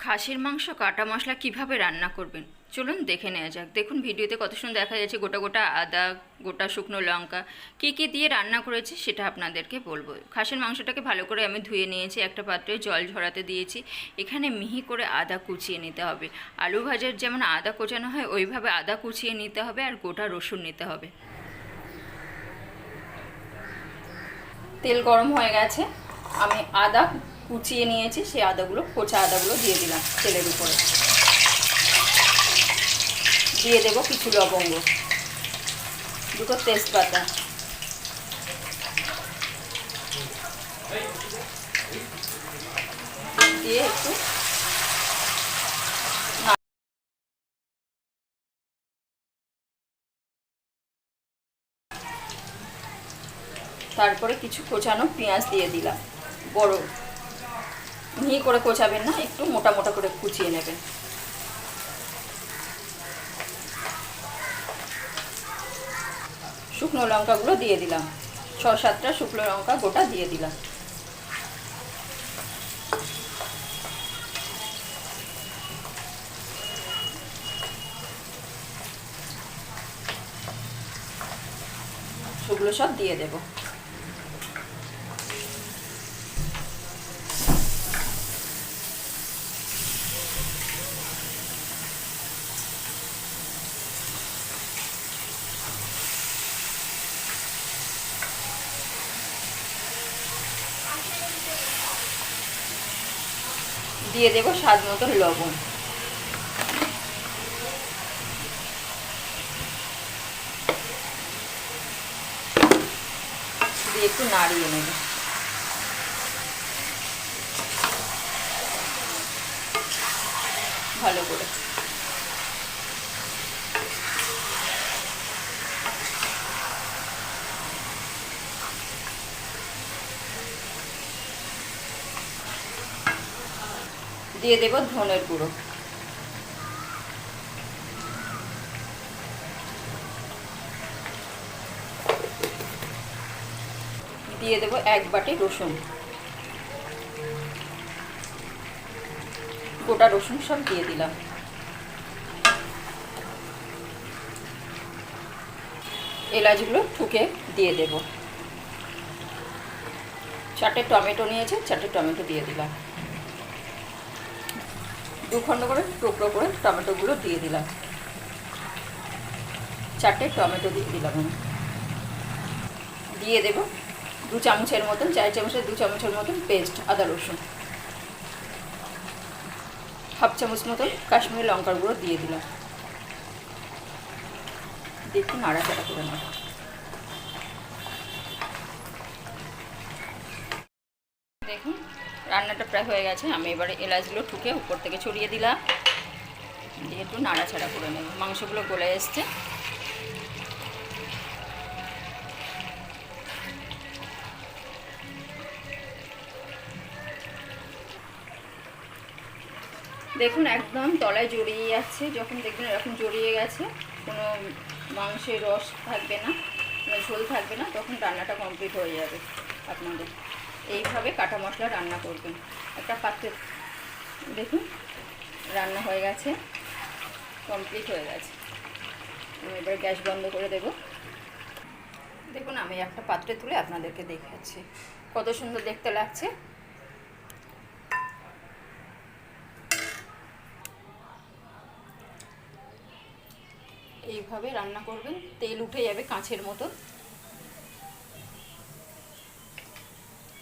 খাসির মাংস কাটা মশলা কিভাবে রান্না করবেন চলুন দেখে নেওয়া যাক। দেখুন ভিডিওতে কত সুন্দর দেখা যাচ্ছে গোটা গোটা আদা, গোটা শুকনো লঙ্কা কী দিয়ে রান্না করেছি সেটা আপনাদেরকে বলবো। খাসির মাংসটাকে ভালো করে আমি ধুয়ে নিয়েছি, একটা পাত্রে জল ঝরাতে দিয়েছি। এখানে মিহি করে আদা কুচিয়ে নিতে হবে। আলু ভাজার যেমন আদা কোচানো হয় ওইভাবে আদা কুচিয়ে নিতে হবে, আর গোটা রসুন নিতে হবে। তেল গরম হয়ে গেছে, আমি আদা কুচিয়ে নিয়েছি, সেই আদাগুলো কোচা আদাগুলো দিয়ে দিলাম তেলের উপরে। দিয়ে দেব কিছু লবঙ্গ, দুটো তেজপাতা, দিয়ে একটু তারপরে কিছু কোচানো পেঁয়াজ দিয়ে দিলাম। বড় মিহি করে কোচাবেন না, একটু মোটা মোটা করে কুচিয়ে নেবেন। শুকনো লঙ্কাগুলো দিয়ে দিলাম, 6-7টা শুকনো লঙ্কা গোটা দিয়ে দিলাম। সেগুলো সব দিয়ে দেব। দিয়ে দেব স্বাদ মতো লবণ। দিয়ে একটু নাড়িয়ে নেব। ভালো করে দিয়ে দেব ধনের গুঁড়ো, দিয়ে দেব 1 বাটি রসুন, গোটা রসুন সব দিয়ে দিলাম। এলাচগুলো ঠুকে দিয়ে দেব। 4টে টমেটো নিয়েছে, 4টে টমেটো দিয়ে দিলাম। 2 খণ্ড করে টুকরো করে টমেটোগুলো দিয়ে দিলাম। 4টে টমেটো দিয়ে দিলাম। আমি দিয়ে দেব 2 চামচের মতন, 4 চামচের 2 চামচের মতন পেস্ট আদা রসুন। 1/2 চামচ মতন কাশ্মীরি লঙ্কার গুঁড়ো দিয়ে দিলাম। একটু নাড়াচাড়া করে নেব। দেখুন রান্নাটা প্রায় হয়ে গেছে। আমি এবারে এলাচগুলো ঠুকে উপর থেকে ছড়িয়ে দিলাম, দিয়ে একটু নাড়াচাড়া করে নেব। মাংসগুলো গলে এসছে। দেখুন একদম তলায় জড়িয়ে যাচ্ছে। যখন দেখবেন এরকম জড়িয়ে গেছে, কোনো মাংসের রস থাকবে না, ঝোল থাকবে না, তখন রান্নাটা কমপ্লিট হয়ে যাবে আপনাদের। এইভাবে কাটা মশলা রান্না করবেন। একটা পাত্রে দেখুন রান্না হয়ে গেছে, কমপ্লিট হয়ে গেছে। আমি এবার গ্যাস বন্ধ করে দেব। দেখুন আমি একটা পাত্রে তুলে আপনাদেরকে দেখাচ্ছি কত সুন্দর দেখতে লাগছে। এইভাবে রান্না করবেন, তেল উঠে যাবে কাঁচের মতো।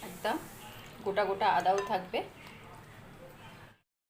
একদম গোটা গোটা আদাও থাকবে।